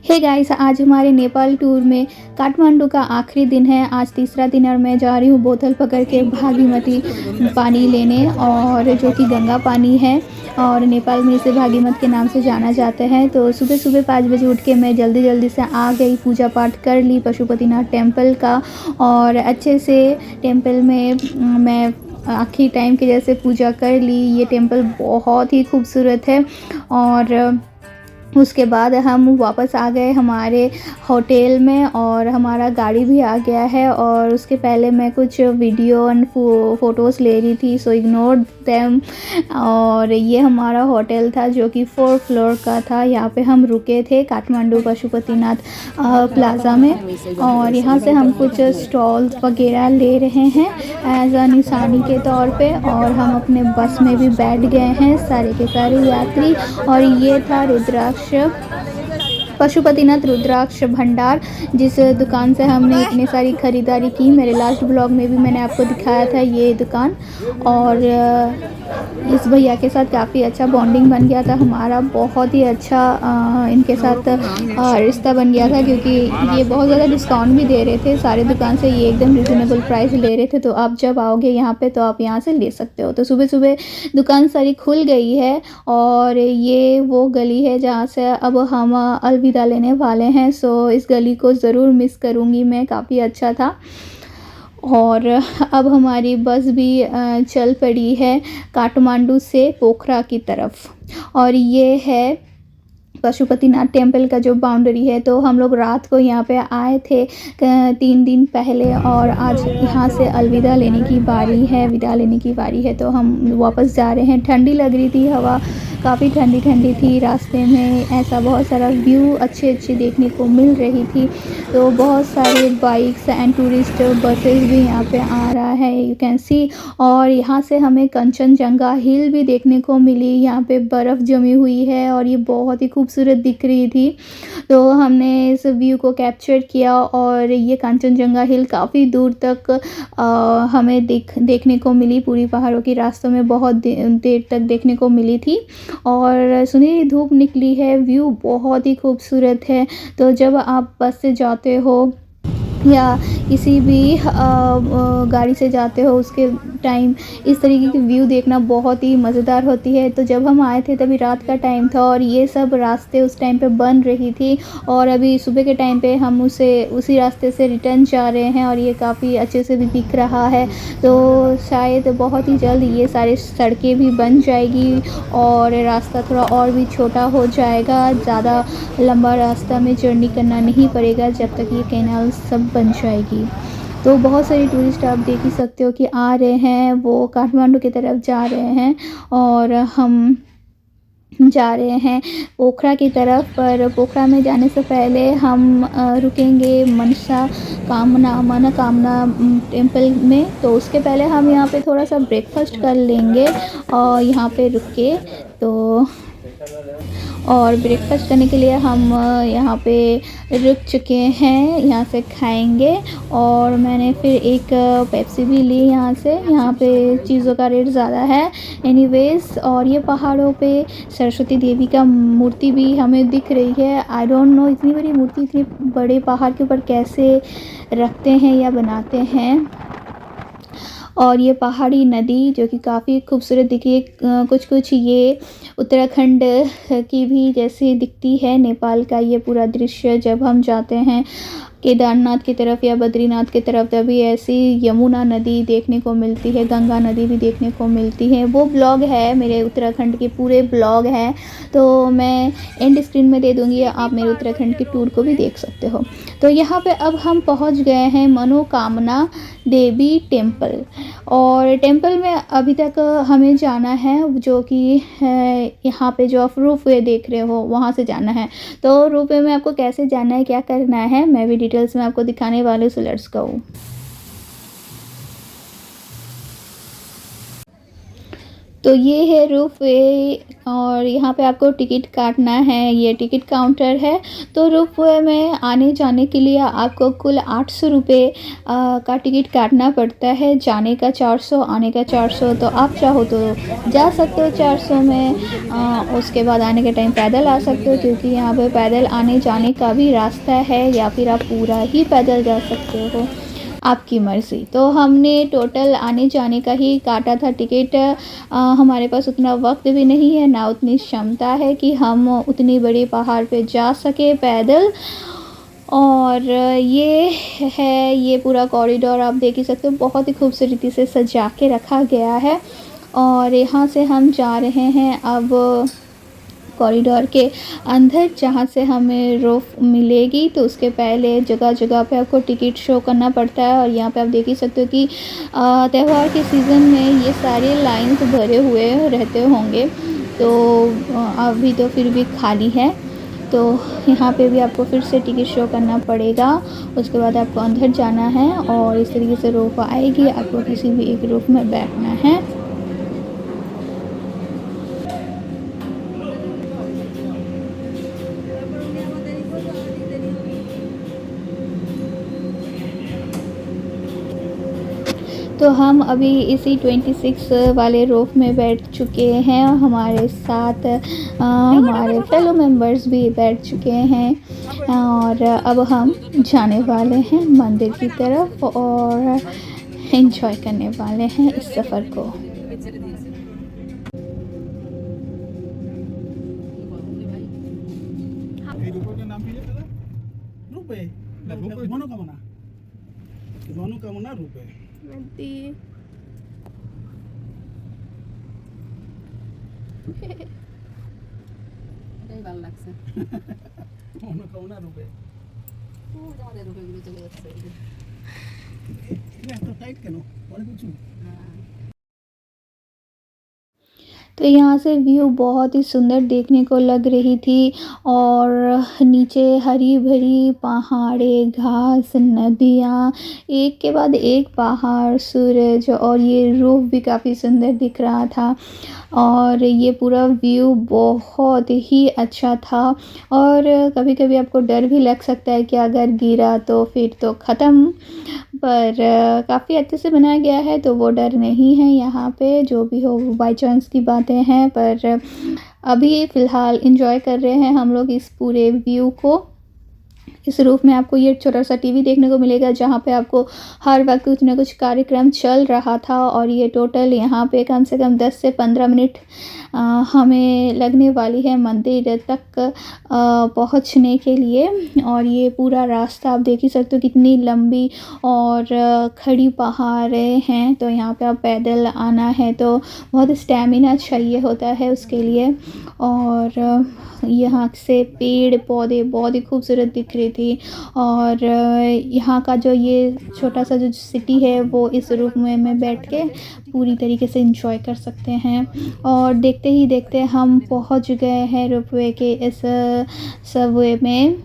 Hey guys, आज हमारे Nepal tour में काठमांडू का आखिरी दिन है। आज तीसरा दिन और मैं जा रही हूँ बोतल पकड़ के भागीमती पानी लेने, और जो कि गंगा पानी है और नेपाल में इसे भागीमत के नाम से जाना जाता है। तो सुबह सुबह 5 बजे उठ के मैं जल्दी से आ गई, पूजा पाठ कर ली पशुपतिनाथ टेम्पल का, और अच्छे से टेम्पल में मैं आखिरी टाइम के जैसे पूजा कर ली। ये टेम्पल बहुत ही खूबसूरत है। और उसके बाद हम वापस आ गए हमारे होटल में, और हमारा गाड़ी भी आ गया है। और उसके पहले मैं कुछ वीडियो एंड फ़ोटोज़ ले रही थी, सो इग्नोर देम। और ये हमारा होटल था जो कि 4 फ्लोर का था। यहाँ पे हम रुके थे काठमांडू पशुपतिनाथ प्लाज़ा में, और यहाँ से हम कुछ स्टॉल्स वगैरह ले रहे हैं एज अ निशानी के तौर पे। और हम अपने बस में भी बैठ गए हैं सारे के सारे यात्री। और ये था रुद्राक्ष पशुपतिनाथ रुद्राक्ष भंडार, जिस दुकान से हमने इतनी सारी ख़रीदारी की। मेरे लास्ट ब्लॉग में भी मैंने आपको दिखाया था ये दुकान। और इस भैया के साथ काफ़ी अच्छा बॉन्डिंग बन गया था हमारा, बहुत ही अच्छा इनके साथ रिश्ता बन गया था, क्योंकि ये बहुत ज़्यादा डिस्काउंट भी दे रहे थे सारे दुकान से। ये एकदम रिजनेबल प्राइस ले रहे थे। तो आप जब आओगे यहाँ पे तो आप यहाँ से ले सकते हो। तो सुबह सुबह दुकान सारी खुल गई है, और ये वो गली है जहाँ से अब हम अलविदा लेने वाले हैं। सो इस गली को ज़रूर मिस करूँगी मैं, काफ़ी अच्छा था। और अब हमारी बस भी चल पड़ी है काठमांडू से पोखरा की तरफ। और ये है पशुपतिनाथ टेम्पल का जो बाउंड्री है। तो हम लोग रात को यहाँ पे आए थे 3 दिन पहले, और आज यहाँ से अलविदा लेने की बारी है, विदा लेने की बारी है। तो हम वापस जा रहे हैं। ठंडी लग रही थी, हवा काफ़ी ठंडी ठंडी थी। रास्ते में ऐसा बहुत सारा व्यू अच्छे देखने को मिल रही थी। तो बहुत सारे बाइक्स एंड टूरिस्ट बसेस भी यहाँ पे आ रहा है, यू कैन सी। और यहाँ से हमें कंचनजंगा हिल भी देखने को मिली। यहाँ पे बर्फ़ जमी हुई है और ये बहुत ही खूबसूरत दिख रही थी। तो हमने इस व्यू को कैप्चर किया, और ये कंचनजंगा हिल काफ़ी दूर तक हमें देखने को मिली। पूरी पहाड़ों की रास्तों में बहुत देर तक देखने को मिली थी। और सुनहरी धूप निकली है, व्यू बहुत ही खूबसूरत है। तो जब आप बस से जाते हो या किसी भी गाड़ी से जाते हो, उसके टाइम इस तरीके की व्यू देखना बहुत ही मज़ेदार होती है। तो जब हम आए थे तभी रात का टाइम था, और ये सब रास्ते उस टाइम पे बन रही थी। और अभी सुबह के टाइम पे हम उसी रास्ते से रिटर्न जा रहे हैं, और ये काफ़ी अच्छे से भी दिख रहा है। तो शायद बहुत ही जल्द ये सारी सड़कें भी बन जाएगी, और रास्ता थोड़ा और भी छोटा हो जाएगा। ज़्यादा लंबा रास्ता में जर्नी करना नहीं पड़ेगा जब तक ये कैनाल सब बन जाएगी। तो बहुत सारे टूरिस्ट आप देख ही सकते हो कि आ रहे हैं, वो काठमांडू की तरफ जा रहे हैं, और हम जा रहे हैं पोखरा की तरफ। पर पोखरा में जाने से पहले हम रुकेंगे मनोकामना टेम्पल में। तो उसके पहले हम यहाँ पे थोड़ा सा ब्रेकफास्ट कर लेंगे, और यहाँ पे रुक के और ब्रेकफास्ट करने के लिए हम यहाँ पे रुक चुके हैं। यहाँ से खाएंगे, और मैंने फिर एक पेप्सी भी ली यहाँ से। यहाँ पे चीज़ों का रेट ज़्यादा है एनीवेज। और ये पहाड़ों पे सरस्वती देवी का मूर्ति भी हमें दिख रही है। आई डोंट नो इतनी बड़ी मूर्ति इतने बड़े पहाड़ के ऊपर कैसे रखते हैं या बनाते हैं। और ये पहाड़ी नदी जो कि काफ़ी खूबसूरत दिखी है, कुछ ये उत्तराखंड की भी जैसी दिखती है। नेपाल का ये पूरा दृश्य जब हम जाते हैं केदारनाथ की तरफ या बद्रीनाथ की तरफ, तभी ऐसी यमुना नदी देखने को मिलती है, गंगा नदी भी देखने को मिलती है। वो ब्लॉग है मेरे उत्तराखंड के, पूरे ब्लॉग हैं, तो मैं एंड स्क्रीन में दे दूँगी, आप मेरे उत्तराखंड की टूर को भी देख सकते हो। तो यहाँ पे अब हम पहुँच गए हैं मनोकामना देवी टेम्पल। और टेम्पल में अभी तक हमें जाना है, जो कि यहाँ पे जो आप रूप वे देख रहे हो वहाँ से जाना है। तो रूप वे में आपको कैसे जाना है, क्या करना है, मैं भी डिटेल्स में आपको दिखाने वाली हूँ। So let's go. तो ये है रोपवे और यहाँ पे आपको टिकट काटना है। ये टिकट काउंटर है। तो रोपवे में आने जाने के लिए आपको कुल 800 रुपये का टिकट काटना पड़ता है। जाने का 400, आने का 400। तो आप चाहो तो जा सकते हो 400 में। उसके बाद आने के टाइम पैदल आ सकते हो, क्योंकि यहाँ पे पैदल आने जाने का भी रास्ता है, या फिर आप पूरा ही पैदल जा सकते हो, आपकी मर्ज़ी। तो हमने टोटल आने जाने का ही काटा था टिकट। हमारे पास उतना वक्त भी नहीं है, ना उतनी क्षमता है कि हम उतनी बड़ी पहाड़ पे जा सके पैदल। और ये है, ये पूरा कॉरिडोर आप देख ही सकते हो, बहुत ही खूबसूरती से सजा के रखा गया है। और यहाँ से हम जा रहे हैं अब कॉरिडोर के अंदर, जहाँ से हमें रोप मिलेगी। तो उसके पहले जगह जगह पे आपको टिकट शो करना पड़ता है। और यहाँ पे आप देख ही सकते हो कि त्यौहार के सीज़न में ये सारे लाइन्स भरे हुए रहते होंगे। तो अभी तो फिर भी खाली है। तो यहाँ पे भी आपको फिर से टिकट शो करना पड़ेगा। उसके बाद आपको अंदर जाना है और इस तरीके से रोप आएगी, आपको किसी भी एक रोप में बैठना है। तो हम अभी इसी 26 वाले रोप में बैठ चुके हैं। हमारे साथ हमारे फेलो मेंबर्स भी बैठ चुके हैं। और अब हम जाने वाले हैं मंदिर की तरफ और एंजॉय करने वाले हैं इस सफ़र को। मनोकामना रूपे এটাই ভালো লাগছে মনোকামনা রূপে ও আমাদের রূপেগুলো চলে যাচ্ছে এত টাইট কেন অনেক কিছু। तो यहाँ से व्यू बहुत ही सुंदर देखने को लग रही थी। और नीचे हरी भरी पहाड़ें, घास, नदियाँ, एक के बाद एक पहाड़, सूरज, और ये रूफ भी काफ़ी सुंदर दिख रहा था। और ये पूरा व्यू बहुत ही अच्छा था। और कभी-कभी आपको डर भी लग सकता है कि अगर गिरा तो फिर तो ख़त्म। पर काफ़ी अच्छे से बनाया गया है, तो वो डर नहीं है यहाँ पे। जो भी हो वो बाय चांस की बातें हैं। पर अभी फ़िलहाल एंजॉय कर रहे हैं हम लोग इस पूरे व्यू को। इस रूफ में आपको ये छोटा सा टीवी देखने को मिलेगा, जहाँ पे आपको हर वक्त कुछ ना कुछ कार्यक्रम चल रहा था। और ये टोटल यहाँ पे कम से कम 10 से 15 मिनट हमें लगने वाली है मंदिर तक पहुँचने के लिए। और ये पूरा रास्ता आप देख ही सकते हो, कितनी लंबी और खड़ी पहाड़ें हैं। तो यहाँ पे आप पैदल आना है तो बहुत स्टैमिना चाहिए होता है उसके लिए। और यहाँ से पेड़ पौधे बहुत ही खूबसूरत दिख रही थी। और यहाँ का जो ये छोटा सा जो सिटी है, वो इस रूप में बैठ के पूरी तरीके से एंजॉय कर सकते हैं। और देखते ही देखते हम पहुँच गए हैं रोपवे के इस सबवे में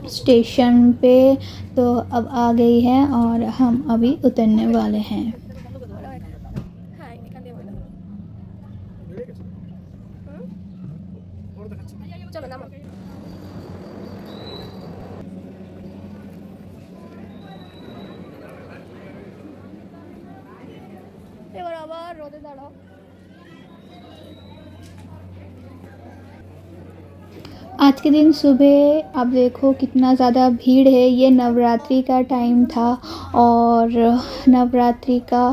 स्टेशन पे। तो अब आ गई है और हम अभी उतरने वाले हैं। এবার আবার রোদে দাঁড়াও। आज के दिन सुबह आप देखो कितना ज़्यादा भीड़ है। ये नवरात्रि का टाइम था और नवरात्रि का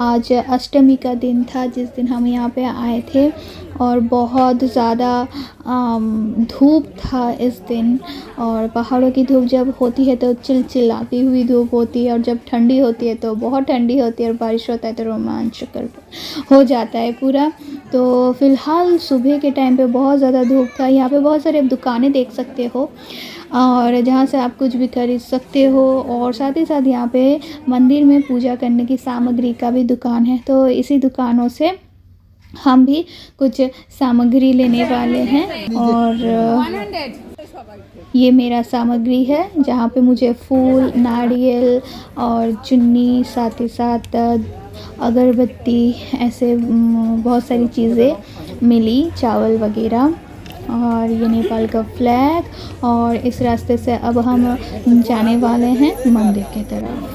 आज अष्टमी का दिन था जिस दिन हम यहाँ पे आए थे। और बहुत ज़्यादा धूप था इस दिन। और पहाड़ों की धूप जब होती है तो चिलचिलाती हुई धूप होती है, और जब ठंडी होती है तो बहुत ठंडी होती है, और बारिश होता है तो रोमांचकर हो जाता है पूरा। तो फ़िलहाल सुबह के टाइम पे बहुत ज़्यादा धूप था। यहाँ पे बहुत सारे दुकानें देख सकते हो, और जहाँ से आप कुछ भी खरीद सकते हो। और साथ ही साथ यहाँ पे मंदिर में पूजा करने की सामग्री का भी दुकान है। तो इसी दुकानों से हम भी कुछ सामग्री लेने वाले हैं। और ये मेरा सामग्री है, जहाँ पे मुझे फूल, नारियल और चुन्नी, साथ ही साथ अगरबत्ती, ऐसे बहुत सारी चीज़ें मिली, चावल वगैरह। और ये नेपाल का फ्लैग। और इस रास्ते से अब हम जाने वाले हैं मंदिर की तरफ।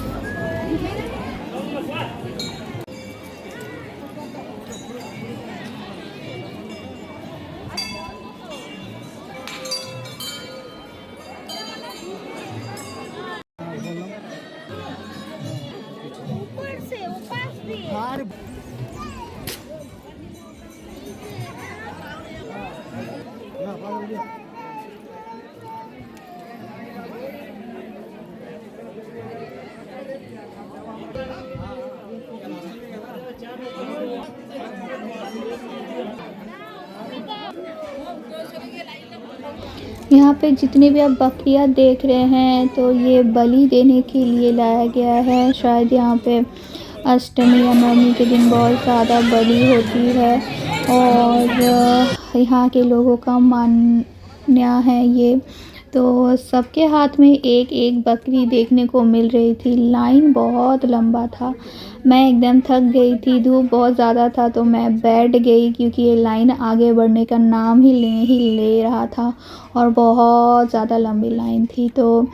यहाँ पे जितनी भी आप बकरियाँ देख रहे हैं तो ये बलि देने के लिए लाया गया है। शायद यहाँ पे अष्टमी या नवमी के दिन बहुत ज़्यादा बलि होती है और यहाँ के लोगों का मान्य है ये। तो सबके हाथ में एक एक बकरी देखने को मिल रही थी। लाइन बहुत लंबा था। मैं एकदम थक गई थी, धूप बहुत ज़्यादा था तो मैं बैठ गई क्योंकि ये लाइन आगे बढ़ने का नाम ही ले रहा था और बहुत ज़्यादा लंबी लाइन थी। तो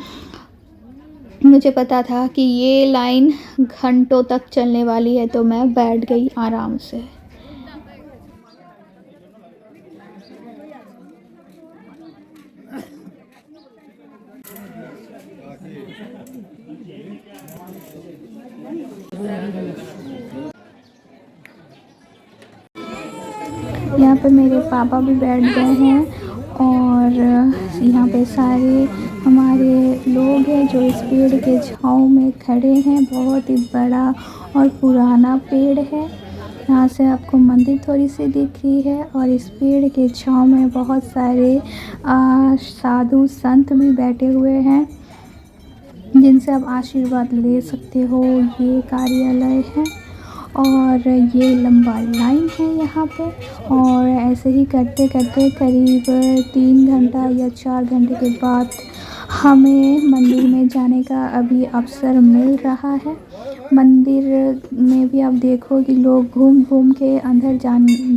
मुझे पता था कि ये लाइन घंटों तक चलने वाली है तो मैं बैठ गई आराम से। यहाँ पे मेरे पापा भी बैठ गए हैं और यहाँ पे सारे हमारे लोग हैं जो इस पेड़ के छाँव में खड़े हैं। बहुत ही बड़ा और पुराना पेड़ है। यहाँ से आपको मंदिर थोड़ी सी दिख रही है और इस पेड़ के छाँव में बहुत सारे साधु संत भी बैठे हुए हैं जिनसे आप आशीर्वाद ले सकते हो। ये कार्यालय है और ये लंबा लाइन है यहाँ पे। और ऐसे ही करते करते करीब 3 घंटा या 4 घंटे के बाद हमें मंदिर में जाने का अभी अवसर मिल रहा है। मंदिर में भी आप देखो कि लोग घूम घूम के अंदर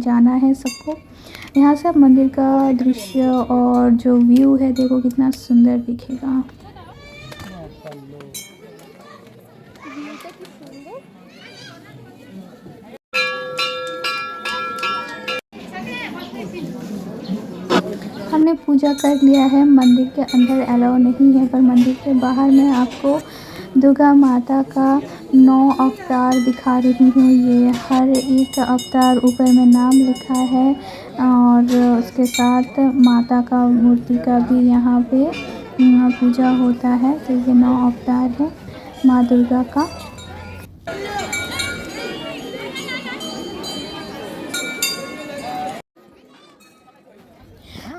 जाना है सबको। यहाँ से आप मंदिर का दृश्य और जो व्यू है देखो कितना सुंदर दिखेगा। हमने पूजा कर लिया है। मंदिर के अंदर अलाउ नहीं है पर मंदिर के बाहर में आपको दुर्गा माता का 9 अवतार दिखा रही हूँ। ये हर एक अवतार ऊपर में नाम लिखा है और उसके साथ माता का मूर्ति का भी यहाँ पे पूजा होता है। तो ये 9 अवतार है माँ दुर्गा का।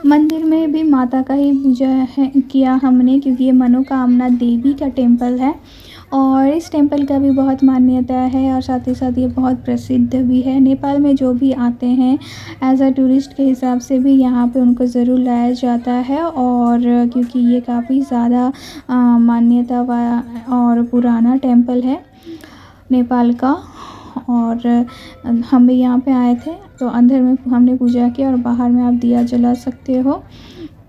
मंदिर में भी माता का ही पूजा किया हमने क्योंकि ये मनोकामना देवी का टेम्पल है और इस टेम्पल का भी बहुत मान्यता है और साथ ही साथ ये बहुत प्रसिद्ध भी है। नेपाल में जो भी आते हैं एज अ टूरिस्ट के हिसाब से भी यहाँ पे उनको ज़रूर लाया जाता है और क्योंकि ये काफ़ी ज़्यादा मान्यता और पुराना टेम्पल है नेपाल का। और हम भी यहाँ पे आए थे तो अंदर में हमने पूजा की और बाहर में आप दिया जला सकते हो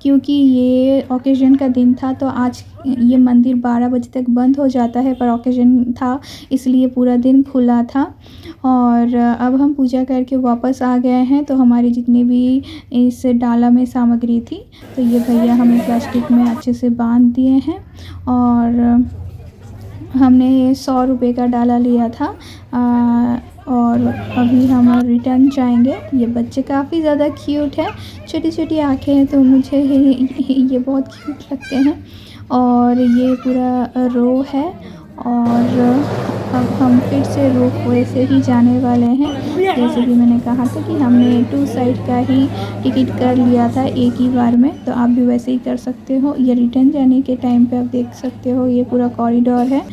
क्योंकि ये ओकेजन का दिन था। तो आज ये मंदिर 12 बजे तक बंद हो जाता है पर ओकेजन था इसलिए पूरा दिन खुला था। और अब हम पूजा करके वापस आ गए हैं। तो हमारी जितनी भी इस डाला में सामग्री थी तो ये भैया हमें प्लास्टिक में अच्छे से बांध दिए हैं और हमने 100 रुपये का डाला लिया था और अभी हम रिटर्न जाएंगे। ये बच्चे काफ़ी ज़्यादा क्यूट है, छोटी छोटी आँखें हैं तो मुझे ये बहुत क्यूट लगते हैं। और ये पूरा रो है और अब हम फिर से रोपवे से ही जाने वाले हैं। जैसे कि मैंने कहा था कि हमने 2 साइड का ही टिकट कर लिया था एक ही बार में, तो आप भी वैसे ही कर सकते हो। ये रिटर्न जाने के टाइम पे आप देख सकते हो ये पूरा कॉरिडोर है।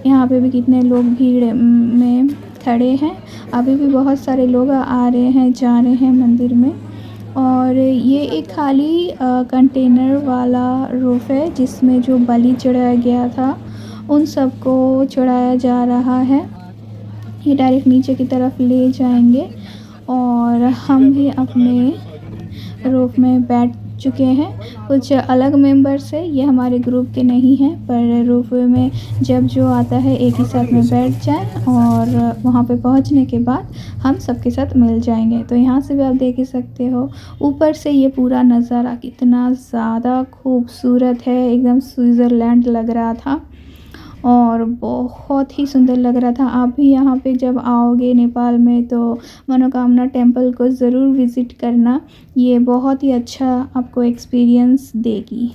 यहाँ पे भी कितने लोग भीड़ में खड़े हैं। अभी भी बहुत सारे लोग आ रहे हैं जा रहे हैं मंदिर में। और ये एक खाली कंटेनर वाला रूफ है जिसमें जो बलि चढ़ाया गया था उन सबको चढ़ाया जा रहा है। ये डायरेक्ट नीचे की तरफ ले जाएंगे और हम भी अपने रूफ में बैठ चुके हैं। कुछ अलग मेंबर्स है, ये हमारे ग्रुप के नहीं हैं, पर रूफ में जब जो आता है एक ही साथ में बैठ जाए और वहाँ पे पहुँचने के बाद हम सबके साथ मिल जाएंगे। तो यहाँ से भी आप देख ही सकते हो ऊपर से ये पूरा नज़ारा कितना ज़्यादा खूबसूरत है, एकदम स्विट्ज़रलैंड लग रहा था और बहुत ही सुंदर लग रहा था। आप भी यहाँ पे जब आओगे नेपाल में तो मनोकामना टेम्पल को ज़रूर विज़िट करना, ये बहुत ही अच्छा आपको एक्सपीरियंस देगी।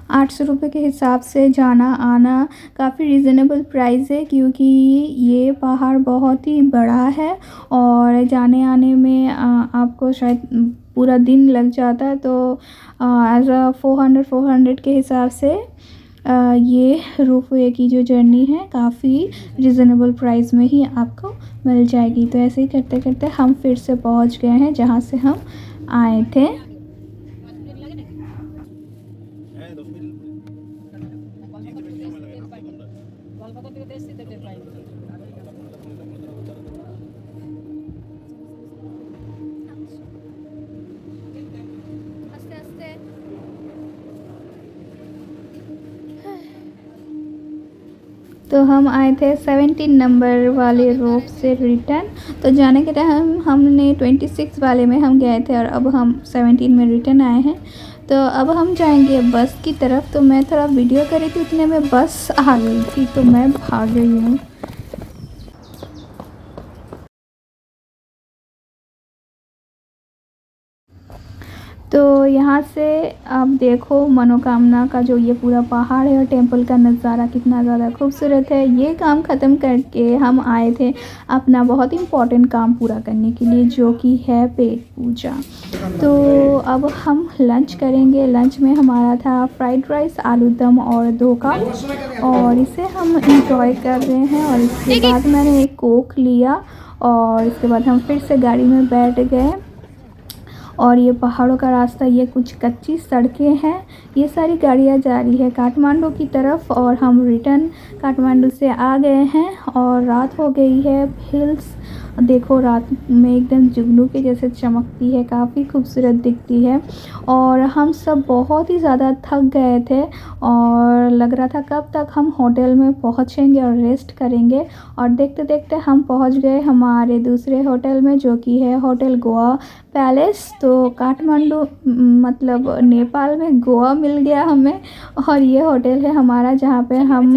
₹800 के हिसाब से जाना आना काफ़ी रीज़नेबल प्राइस है, क्योंकि ये पहाड़ बहुत ही बड़ा है और जाने आने में आपको शायद पूरा दिन लग जाता है। तो एज़ अ 400 के हिसाब से ये रोपवे की जो जर्नी है काफ़ी रीज़नेबल प्राइस में ही आपको मिल जाएगी। तो ऐसे ही करते करते हम फिर से पहुंच गए हैं जहां से हम आए थे। तो हम आए थे 17 नंबर वाले रोप से रिटर्न। तो जाने के टाइम हमने 26 वाले में हम गए थे और अब हम 17 में रिटर्न आए हैं। तो अब हम जाएंगे बस की तरफ। तो मैं थोड़ा वीडियो करी थी, उतने में बस आ गई थी तो मैं भाग गई हूँ। तो यहाँ से आप देखो मनोकामना का जो ये पूरा पहाड़ है और टेंपल का नज़ारा कितना ज़्यादा खूबसूरत है। ये काम ख़त्म करके हम आए थे अपना बहुत इम्पॉर्टेंट काम पूरा करने के लिए, जो कि है पेट पूजा। तो अब हम लंच करेंगे। लंच में हमारा था फ्राइड राइस, आलू दम और धोखा, और इसे हम इंजॉय कर रहे हैं। और इसके बाद मैंने एक कोक लिया और इसके बाद हम फिर से गाड़ी में बैठ गए। और ये पहाड़ों का रास्ता, ये कुछ कच्ची सड़कें हैं, ये सारी गाड़ियाँ जा रही है काठमांडू की तरफ और हम रिटर्न काठमांडू से आ गए हैं और रात हो गई है। हिल्स देखो रात में एकदम जुगनू के जैसे चमकती है, काफ़ी खूबसूरत दिखती है। और हम सब बहुत ही ज़्यादा थक गए थे और लग रहा था कब तक हम होटल में पहुंचेंगे और रेस्ट करेंगे। और देखते देखते हम पहुंच गए हमारे दूसरे होटल में, जो कि है होटल गोवा पैलेस। तो काठमांडू मतलब नेपाल में गोवा मिल गया हमें, और ये होटल है हमारा जहाँ पे हम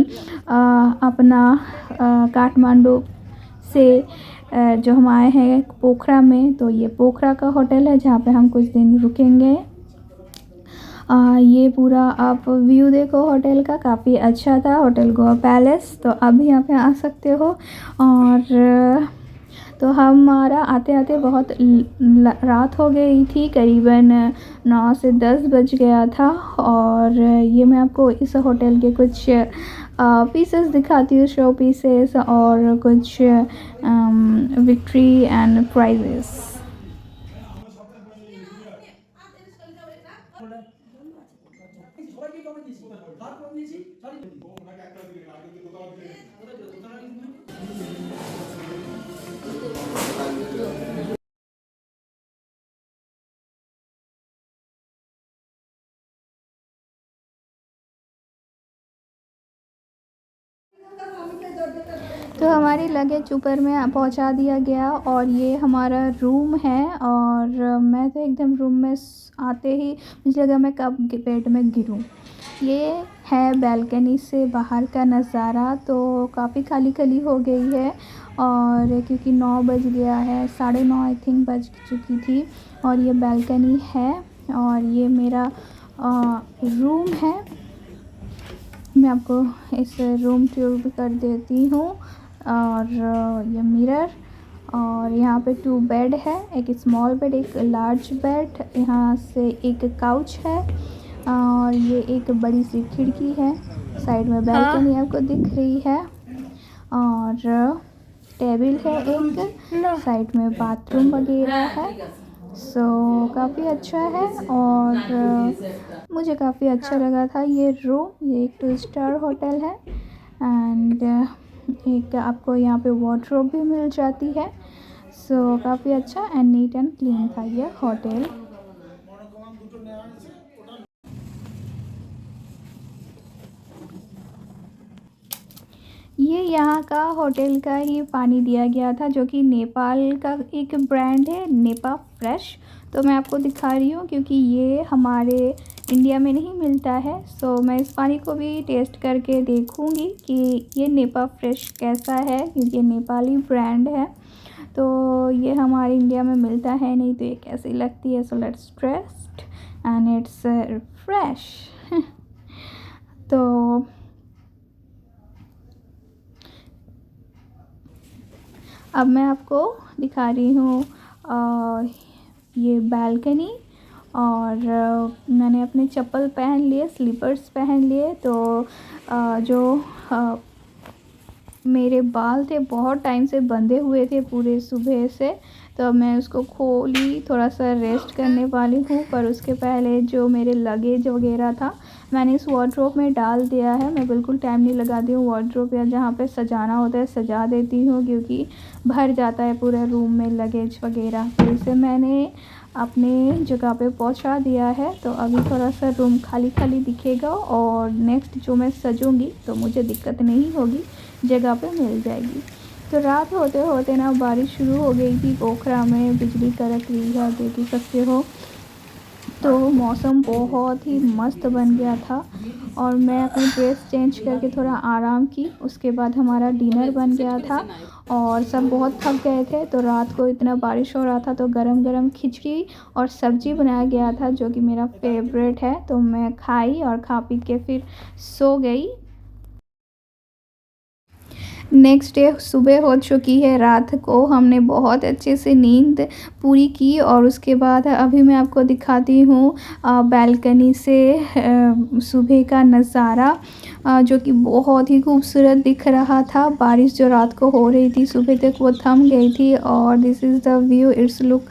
अपना काठमांडू से जो हम आए हैं पोखरा में, तो ये पोखरा का होटल है जहाँ पे हम कुछ दिन रुकेंगे। ये पूरा आप व्यू देखो होटल का, काफ़ी अच्छा था, होटल गोवा पैलेस। तो आप भी यहाँ पे आ सकते हो। और तो हमारा आते आते बहुत रात हो गई थी, करीबन 9 से 10 बज गया था। और ये मैं आपको इस होटल के कुछ पीसेस दिखाती हूँ, शो पीसेस और कुछ विक्ट्री एंड प्राइजेस। तो हमारी लगेज ऊपर में पहुंचा दिया गया और ये हमारा रूम है। और मैं तो एकदम रूम में आते ही मुझे लगा मैं कब बेड में गिरूं। ये है बैल्कनी से बाहर का नज़ारा। तो काफ़ी खाली खाली हो गई है, और क्योंकि 9 बज गया है, 9:30 आई थिंक बज चुकी थी। और ये बैल्कनी है और ये मेरा रूम है। मैं आपको इस रूम टूर भी कर देती हूँ। और ये मिरर, और यहाँ पे 2 बेड है, एक स्मॉल बेड, एक लार्ज बेड। यहाँ से एक काउच है और ये एक बड़ी सी खिड़की है। साइड में बैल्कनी आपको दिख रही है। और टेबल है, एक साइड में बाथरूम वगैरह है। सो काफ़ी अच्छा है और मुझे काफ़ी अच्छा लगा था ये रूम। ये एक 2 स्टार होटल है एंड एक आपको यहाँ पे वार्डरोब भी मिल जाती है। सो काफ़ी अच्छा एंड नीट एंड क्लीन था ये होटल। ये यहाँ का होटल का ही पानी दिया गया था, जो कि नेपाल का एक ब्रांड है, नेपा फ्रेश। तो मैं आपको दिखा रही हूँ क्योंकि ये हमारे इंडिया में नहीं मिलता है। सो मैं इस पानी को भी टेस्ट करके देखूँगी कि ये नेपा फ्रेश कैसा है, क्योंकि ये नेपाली ब्रांड है। तो ये हमारे इंडिया में मिलता है नहीं, तो ये कैसी लगती है। So let's test and it's fresh. तो अब मैं आपको दिखा रही हूँ ये बालकनी, और मैंने अपने चप्पल पहन लिए, स्लीपर्स पहन लिए। तो जो मेरे बाल थे बहुत टाइम से बंधे हुए थे पूरे सुबह से, तो मैं उसको खोली, थोड़ा सा रेस्ट करने वाली हूँ। पर उसके पहले जो मेरे लगेज वगैरह था मैंने इस वार्डरोब में डाल दिया है। मैं बिल्कुल टाइम नहीं लगाती हूँ वार्डरोब, या जहाँ पे सजाना होता है सजा देती हूँ, क्योंकि भर जाता है पूरे रूम में लगेज वगैरह। तो इसे मैंने अपने जगह पे पहुंचा दिया है। तो अभी थोड़ा सा रूम खाली खाली दिखेगा, और नेक्स्ट जो मैं सजूंगी तो मुझे दिक्कत नहीं होगी, जगह पे मिल जाएगी। तो रात होते होते ना बारिश शुरू हो गई थी, पोखरा में बिजली कड़क रही है, देख ही सकते हो। तो मौसम बहुत ही मस्त बन गया था, और मैं अपनी ड्रेस चेंज करके थोड़ा आराम की। उसके बाद हमारा डिनर बन गया था, और सब बहुत थक गए थे। तो रात को इतना बारिश हो रहा था, तो गरम गरम खिचड़ी और सब्ज़ी बनाया गया था, जो कि मेरा फेवरेट है। तो मैं खाई और खा पी के फिर सो गई। नेक्स्ट डे सुबह हो चुकी है, रात को हमने बहुत अच्छे से नींद पूरी की। और उसके बाद अभी मैं आपको दिखाती हूँ बालकनी से सुबह का नज़ारा, जो कि बहुत ही खूबसूरत दिख रहा था। बारिश जो रात को हो रही थी सुबह तक वो थम गई थी, और this is the view, it's look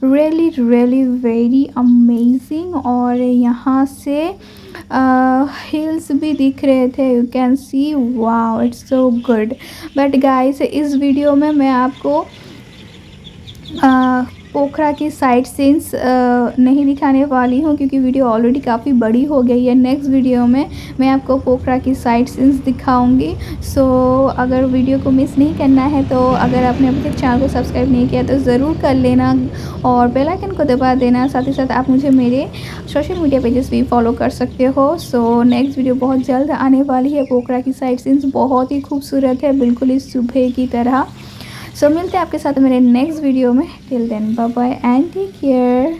really really very amazing. और यहाँ से हिल्स भी दिख रहे थे, you can see, wow it's so good. But guys इस वीडियो में मैं आपको पोखरा की साइट सीन्स नहीं दिखाने वाली हूँ, क्योंकि वीडियो ऑलरेडी काफ़ी बड़ी हो गई है। नेक्स्ट वीडियो में मैं आपको पोखरा की साइट सीन्स दिखाऊंगी। सो अगर वीडियो को मिस नहीं करना है, तो अगर आपने अभी तक चैनल को सब्सक्राइब नहीं किया तो ज़रूर कर लेना, और बेल आइकन को दबा देना। साथ ही साथ आप मुझे मेरे सोशल मीडिया पेजेस भी फॉलो कर सकते हो। सो नेक्स्ट वीडियो बहुत जल्द आने वाली है। पोखरा की साइट सीन्स बहुत ही खूबसूरत है, बिल्कुल इस सुबह की तरह। सो मिलते हैं आपके साथ मेरे नेक्स्ट वीडियो में। Till then bye bye and take care.